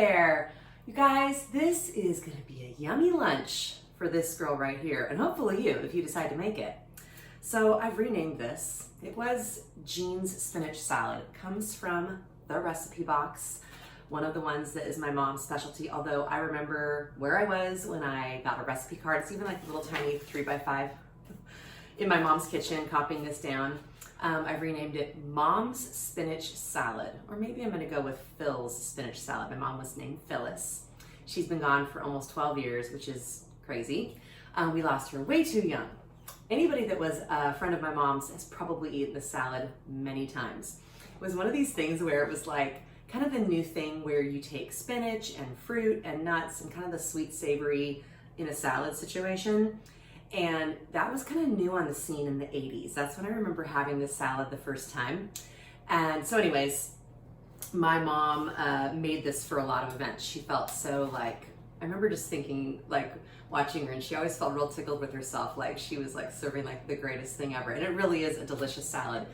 there. You guys, this is gonna be a yummy lunch for this girl right here, and hopefully you, if you decide to make it. So I've renamed this. It was Jean's spinach salad. It comes from the recipe box, one of the ones that is my mom's specialty, although I remember where I was when I got a recipe card. It's even like a little tiny 3x5 in my mom's kitchen, copying this down. I've renamed it Mom's Spinach Salad, or maybe I'm gonna go with PHYL'S spinach salad. My mom was named Phyllis. She's been gone for almost 12 years, which is crazy. We lost her way too young. Anybody that was a friend of my mom's has probably eaten this salad many times. It was one of these things where it was like kind of the new thing where you take spinach and fruit and nuts and kind of the sweet savory in a salad situation. And that was kind of new on the scene in the 80s. That's when I remember having this salad the first time. And so anyways, my mom made this for a lot of events. She felt so like, I remember just thinking, like watching her, and she always felt real tickled with herself, like she was like serving like the greatest thing ever. And it really is a delicious salad.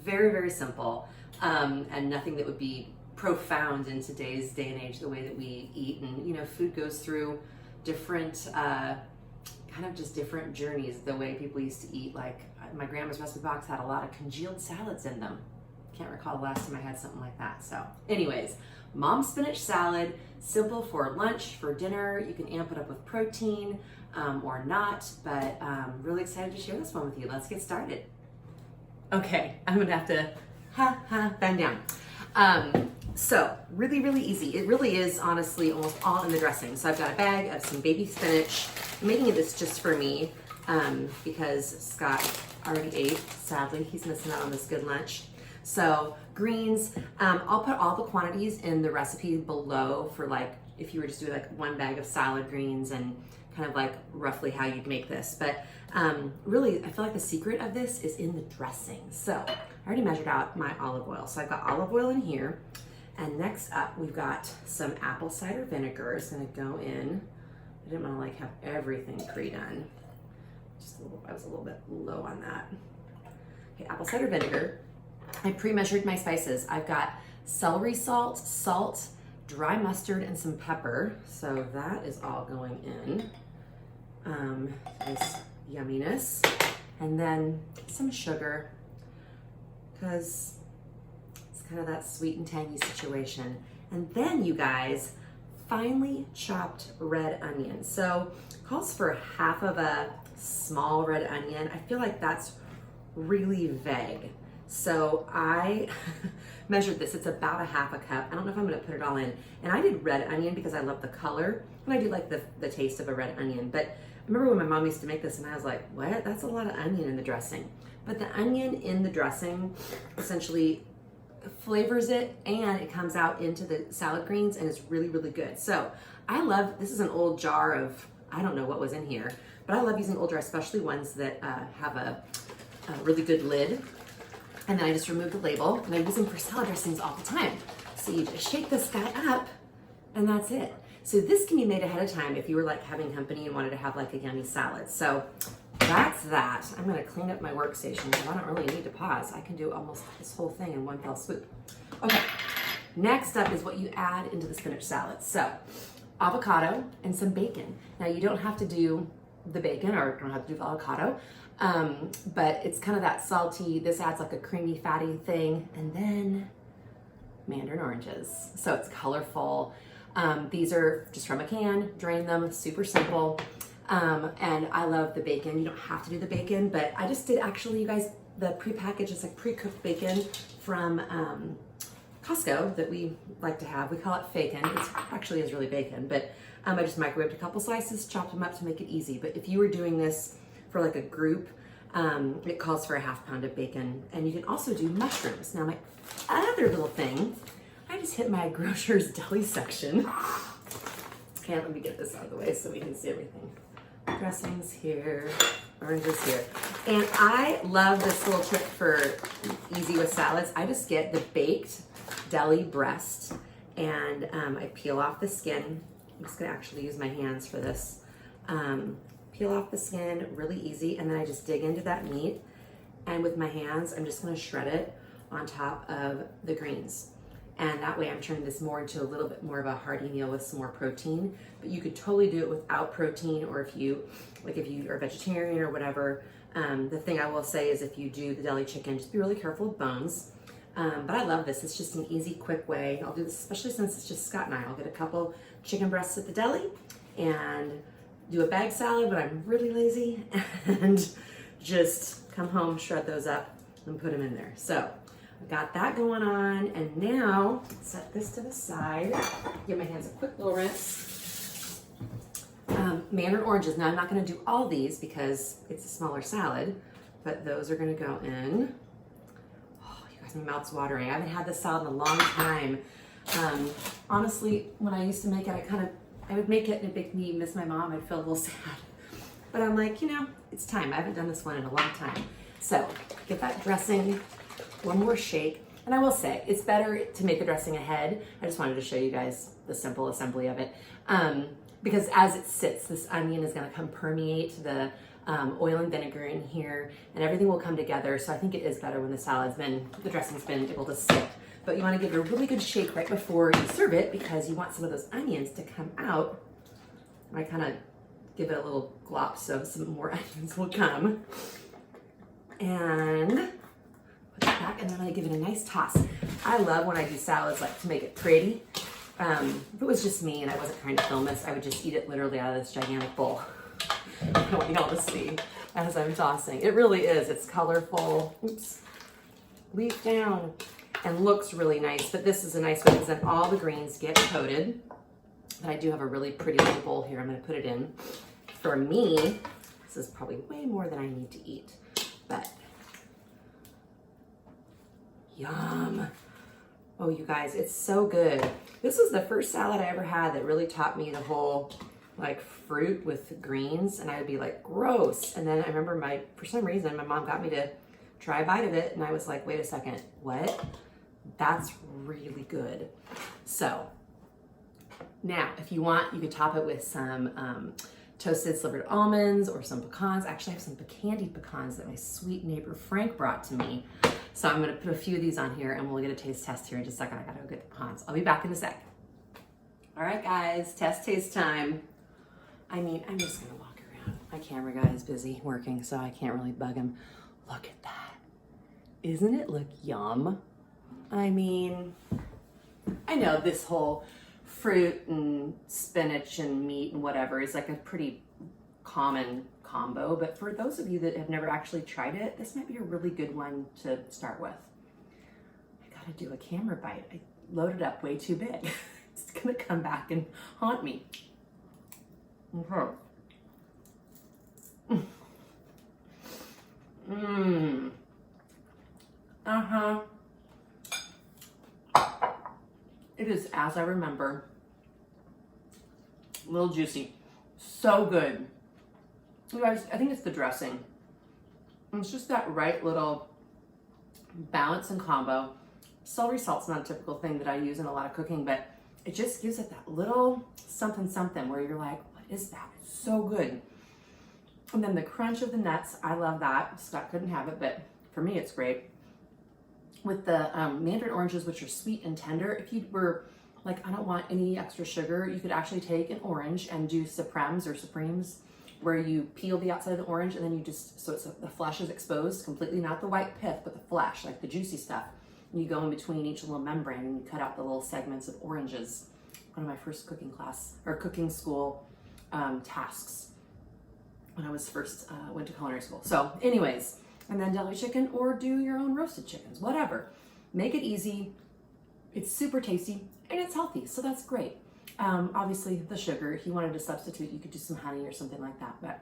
Very, very simple, and nothing that would be profound in today's day and age, the way that we eat. And you know, food goes through different, kind of just different journeys, the way people used to eat. Like my grandma's recipe box had a lot of congealed salads in them. Can't recall the last time I had something like that. So anyways, Mom's spinach salad, simple for lunch, for dinner. You can amp it up with protein or not, but really excited to share this one with you. Let's get started. Okay, I'm gonna have to bend down. So really, really easy. It really is honestly almost all in the dressing. So I've got a bag of some baby spinach. I'm making this just for me because Scott already ate. Sadly, he's missing out on this good lunch. So greens, I'll put all the quantities in the recipe below for like, if you were just doing like one bag of salad greens and kind of like roughly how you'd make this. But really, I feel like the secret of this is in the dressing. So I already measured out my olive oil. So I've got olive oil in here. And next up, we've got some apple cider vinegar. It's gonna go in. I didn't wanna like have everything pre-done. I was a little bit low on that. Okay, apple cider vinegar. I pre-measured my spices. I've got celery salt, dry mustard, and some pepper. So that is all going in. Nice yumminess. And then some sugar, because it's kind of that sweet and tangy situation. And then you guys, finely chopped red onion. So it calls for half of a small red onion. I feel like that's really vague. So I measured this. It's about a half a cup. I don't know if I'm gonna put it all in. And I did red onion because I love the color, and I do like the taste of a red onion. But I remember when my mom used to make this and I was like, what? That's a lot of onion in the dressing. But the onion in the dressing essentially flavors it, and it comes out into the salad greens, and it's really, really good. So I love, this is an old jar of, I don't know what was in here, but I love using old jars, especially ones that have a really good lid. And then I just remove the label, and I use them for salad dressings all the time. So you just shake this guy up, and that's it. So this can be made ahead of time if you were like having company and wanted to have like a yummy salad. So that's that. I'm gonna clean up my workstation because I don't really need to pause. I can do almost this whole thing in one fell swoop. Okay, next up is what you add into the spinach salad. So avocado and some bacon. Now you don't have to do the bacon, or don't have to do the avocado, but it's kind of that salty, this adds like a creamy fatty thing. And then mandarin oranges. So it's colorful. These are just from a can, drain them, super simple. And I love the bacon. You don't have to do the bacon, but I just did actually, you guys, the pre-packaged, it's like pre-cooked bacon from Costco that we like to have. We call it fakin. It actually is really bacon, but I just microwaved a couple slices, chopped them up to make it easy. But if you were doing this for like a group, it calls for a half pound of bacon. And you can also do mushrooms. Now my other little thing, I just hit my grocer's deli section. Okay, let me get this out of the way so we can see everything. Dressings here, oranges here. And I love this little trick for easy with salads. I just get the baked deli breast, and I peel off the skin. I'm just gonna actually use my hands for this. Peel off the skin, really easy, and then I just dig into that meat, and with my hands, I'm just gonna shred it on top of the greens. And that way I'm turning this more into a little bit more of a hearty meal with some more protein. But you could totally do it without protein, or if you are vegetarian or whatever. The thing I will say is if you do the deli chicken, just be really careful with bones. But I love this. It's just an easy, quick way. I'll do this, especially since it's just Scott and I. I'll get a couple chicken breasts at the deli and do a bag salad, but I'm really lazy, and just come home, shred those up, and put them in there. So I've got that going on, and now set this to the side. Give my hands a quick little rinse. Mandarin oranges. Now I'm not going to do all these because it's a smaller salad, but those are going to go in. Oh, you guys, my mouth's watering. I haven't had this salad in a long time. Honestly, when I used to make it, I would make it and it'd make me miss my mom. I'd feel a little sad. But I'm like, it's time. I haven't done this one in a long time. So get that dressing, one more shake. And I will say, it's better to make the dressing ahead. I just wanted to show you guys the simple assembly of it. Because as it sits, this onion is gonna come permeate the oil and vinegar in here, and everything will come together. So I think it is better when the dressing's been able to sit. But you wanna give it a really good shake right before you serve it, because you want some of those onions to come out. I kind of give it a little glop so some more onions will come. And put it back, and then I give it a nice toss. I love when I do salads, like to make it pretty. If it was just me and I wasn't trying to film this, I would just eat it literally out of this gigantic bowl. I want y'all to see as I'm tossing. It really is. It's colorful. Oops. Leaf down. And looks really nice, but this is a nice way because then all the greens get coated. But I do have a really pretty little bowl here. I'm going to put it in. For me, this is probably way more than I need to eat, but yum. Oh, you guys, it's so good. This was the first salad I ever had that really taught me the whole fruit with greens, and I would be like, gross. And then I remember for some reason, my mom got me to try a bite of it, and I was like, wait a second, what? That's really good. So now, if you want, you could top it with some toasted slivered almonds or some pecans. Actually, I have some candied pecans that my sweet neighbor Frank brought to me. So I'm gonna put a few of these on here and we'll get a taste test here in just a second. I gotta go get the pecans. I'll be back in a sec. All right, guys, taste time. I'm just gonna walk around. My camera guy is busy working, so I can't really bug him. Look at that. Isn't it look yum? I know this whole fruit and spinach and meat and whatever is like a pretty common combo, but for those of you that have never actually tried it, this might be a really good one to start with. I gotta do a camera bite. I loaded up way too big. It's gonna come back and haunt me. Okay. It is as I remember. A little juicy. So good. You guys, I think it's the dressing. It's just that right little balance and combo. Celery salt's not a typical thing that I use in a lot of cooking, but it just gives it that little something something where you're like, what is that? It's so good. And then the crunch of the nuts, I love that. Scott couldn't have it, but for me it's great. With the mandarin oranges, which are sweet and tender, if you were like, I don't want any extra sugar, you could actually take an orange and do supremes or supremes, where you peel the outside of the orange and then you just, so the flesh is exposed completely, not the white pith, but the flesh, like the juicy stuff. And you go in between each little membrane and you cut out the little segments of oranges. One of my first cooking school tasks when I was first, went to culinary school. So anyways, and then deli chicken, or do your own roasted chickens, whatever. Make it easy. It's super tasty and it's healthy, so that's great. Obviously the sugar, if you wanted to substitute, you could do some honey or something like that, but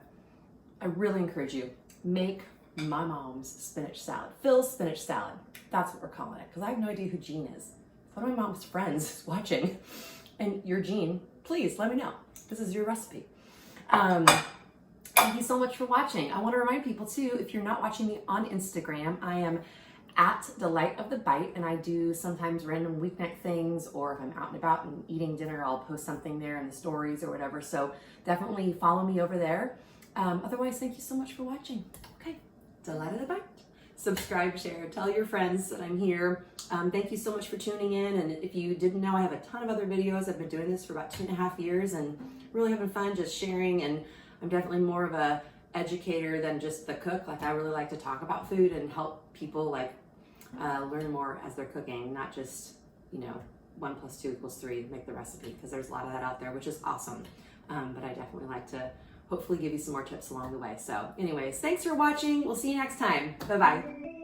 I really encourage you, make my mom's spinach salad. PHYL'S spinach salad. That's what we're calling it, because I have no idea who Jean is. If one of my mom's friends is watching and you're Jean, please let me know. This is your recipe. Thank you so much for watching. I want to remind people too, if you're not watching me on Instagram, I am at Delight of the Bite, and I do sometimes random weeknight things, or if I'm out and about and eating dinner, I'll post something there in the stories or whatever. So definitely follow me over there. Otherwise, thank you so much for watching. Okay, Delight of the Bite. subscribe, share, tell your friends that I'm here. Thank you so much for tuning in. And if you didn't know, I have a ton of other videos. I've been doing this for about 2.5 years and really having fun just sharing. And I'm definitely more of a educator than just the cook. Like, I really like to talk about food and help people like learn more as they're cooking, not just, 1 + 2 = 3, make the recipe, because there's a lot of that out there, which is awesome. But I definitely like to hopefully give you some more tips along the way. So anyways, thanks for watching. We'll see you next time. Bye-bye.